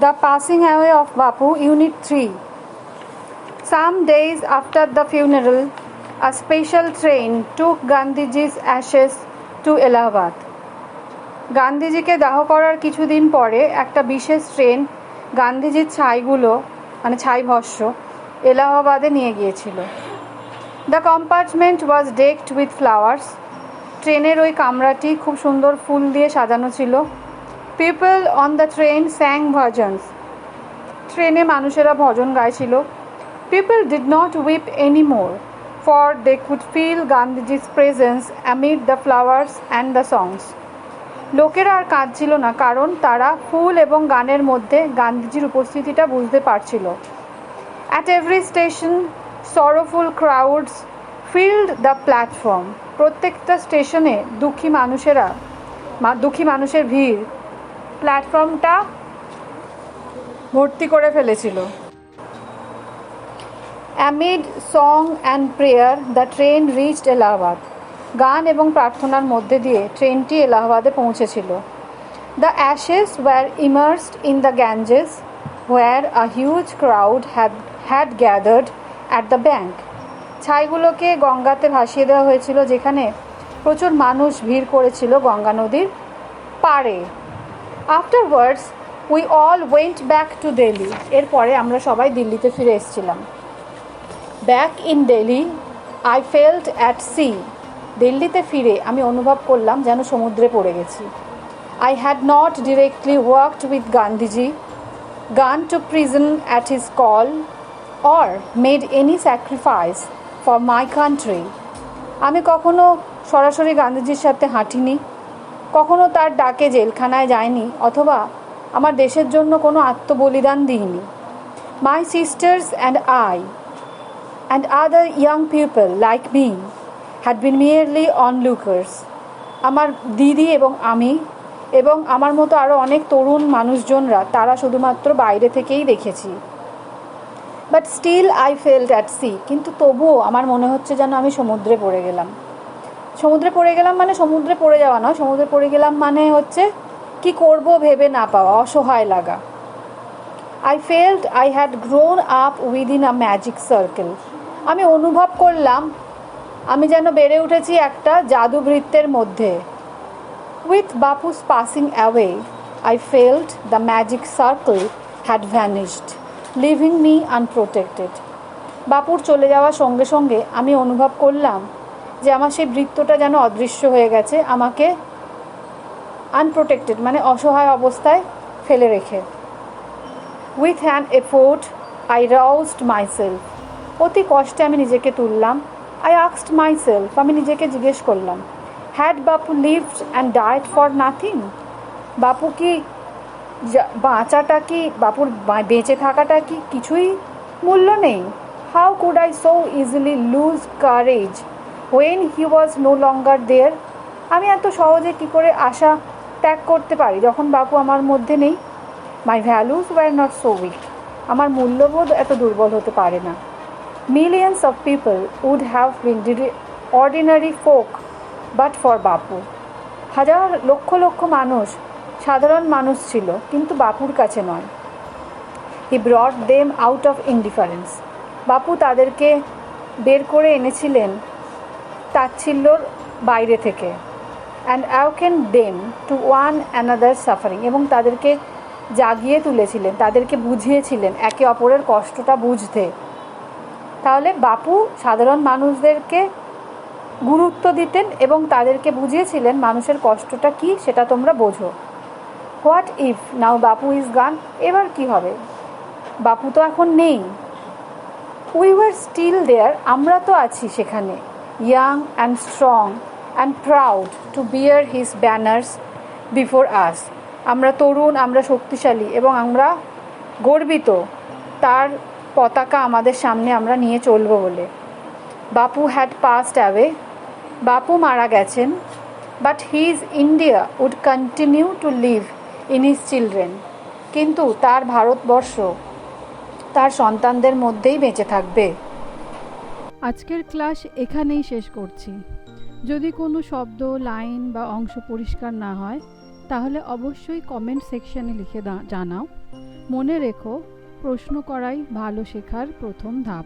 The passing away of Bapu, Unit 3. Some days after the funeral, a special train took Gandhiji's ashes to Allahabad. গান্ধীজিকে দাহ করার কিছুদিন পরে একটা বিশেষ train গান্ধীজির ছাইগুলো মানে ছাই ভস্য এলাহাবাদে নিয়ে গিয়েছিল। The compartment was decked with flowers. ট্রেনের ওই কামরাটি খুব সুন্দর ফুল দিয়ে সাজানো ছিল। People on the train sang bhajans. ট্রেনে মানুষেরা ভজন গাইছিল। People did not weep any more, for they could feel Gandhiji's presence amid the flowers and the songs. লোকেরা আর কাঁদছিল না, কারণ তারা ফুল এবং গানের মধ্যে গান্ধীজির উপস্থিতিটা বুঝতে পারছিল। At every station sorrowful crowds filled the platform. প্রত্যেকটা স্টেশনে দুঃখী মানুষের ভিড় প্ল্যাটফর্মটা ভর্তি করে ফেলেছিল। Amid song and prayer the train reached Allahabad. গান এবং প্রার্থনার মধ্যে দিয়ে ট্রেনটি এলাহাবাদে পৌঁছেছিল। The ashes were immersed in the Ganges where a huge crowd had gathered at the bank. ছাইগুলোকে গঙ্গাতে ভাসিয়ে দেওয়া হয়েছিল, যেখানে প্রচুর মানুষ ভিড় করেছিল গঙ্গা নদীর পাড়ে। Afterwards we all went back to Delhi. এরপরে আমরা সবাই দিল্লিতে ফিরে এসেছিলাম। Back in Delhi I felt at sea. দিল্লিতে ফিরে আমি অনুভব করলাম যেন সমুদ্রে পড়ে গেছি। I had not directly worked with Gandhiji, gone to prison at his call, or made any sacrifice for my country. আমি কখনো সরাসরি গান্ধীজির সাথে হাঁটিনি, কখনো তার ডাকে জেলখানায় যাইনি, অথবা আমার দেশের জন্য কোনো আত্মবলিদান দিইনি। My sisters and I and other young people like me had been merely onlookers. আমার দিদি এবং আমি এবং আমার মতো আরও অনেক তরুণ মানুষজনরা তারা শুধুমাত্র বাইরে থেকেই দেখেছি। But still I felt at sea. কিন্তু তবুও আমার মনে হচ্ছে যেন আমি সমুদ্রে পড়ে গেলাম। সমুদ্রে পড়ে গেলাম মানে সমুদ্রে পড়ে যাওয়া নয়, সমুদ্রে পড়ে গেলাম মানে হচ্ছে কি করব ভেবে না পাওয়া, অসহায় লাগা। I felt I had grown up within a magic circle. আমি অনুভব করলাম আমি যেন বেড়ে উঠেছি একটা জাদুবৃত্তের মধ্যে। With Bapu's passing away, I felt the magic circle had vanished, leaving me unprotected. বাপুর চলে যাওয়ার সঙ্গে সঙ্গে আমি অনুভব করলাম যে আমার সেই বৃত্তটা যেন অদৃশ্য হয়ে গেছে, আমাকে আনপ্রোটেক্টেড মানে অসহায় অবস্থায় ফেলে রেখে। With an effort, I roused myself. অতি কষ্টে আমি নিজেকে তুললাম। I asked myself, আমি নিজেকে জিজ্ঞেস করলাম, had Bapu lived and died for nothing? বাপু কি বাঁচাটা কি বাপুর বেঁচে থাকাটা কি কিছুই মূল্য নেই? How could I so easily lose courage when he was no longer there? আমি এত সহজে কি করে আশা ত্যাগ করতে পারি যখন বাপু আমার মধ্যে নেই? My values were not so weak. আমার মূল্যবোধ এত দুর্বল হতে পারে না। Millions of people would have been ordinary folk but for বাপু। হাজার লক্ষ লক্ষ মানুষ সাধারণ মানুষ ছিল, কিন্তু বাপুর কাছে নয়। He brought them out of indifference. বাপু তাদেরকে বের করে এনেছিলেন তাচ্ছিল্যর বাইরে থেকে। And awakened them to one another suffering. এবং তাদেরকে জাগিয়ে তুলেছিলেন, তাদেরকে বুঝিয়েছিলেন একে অপরের কষ্টটা বুঝতে। তাহলে বাপু সাধারণ মানুষদেরকে গুরুত্ব দিতেন এবং তাদেরকে বুঝিয়েছিলেন মানুষের কষ্টটা কি সেটা তোমরা বোঝো। What if now Bapu is গান? এবার কি হবে? বাপু তো এখন নেই। We were still there. আমরা তো আছি সেখানে, young and strong and proud to bear his banners before us. আমরা তরুণ, আমরা শক্তিশালী এবং আমরা গর্বিত তার পতাকা আমাদের সামনে আমরা নিয়ে চলব বলে। বাপু হ্যাড পাসড অ্যাওয়ে। বাপু মারা গেছেন। But his India would continue to live in his children. কিন্তু তার ভারতবর্ষ তার সন্তানদের মধ্যেই বেঁচে থাকবে। আজকের ক্লাস এখানেই শেষ করছি। যদি কোনো শব্দ, লাইন বা অংশ পরিষ্কার না হয় তাহলে অবশ্যই কমেন্ট সেকশনে লিখে জানাও। মনে রেখো, প্রশ্ন করাই ভালো শেখার প্রথম ধাপ।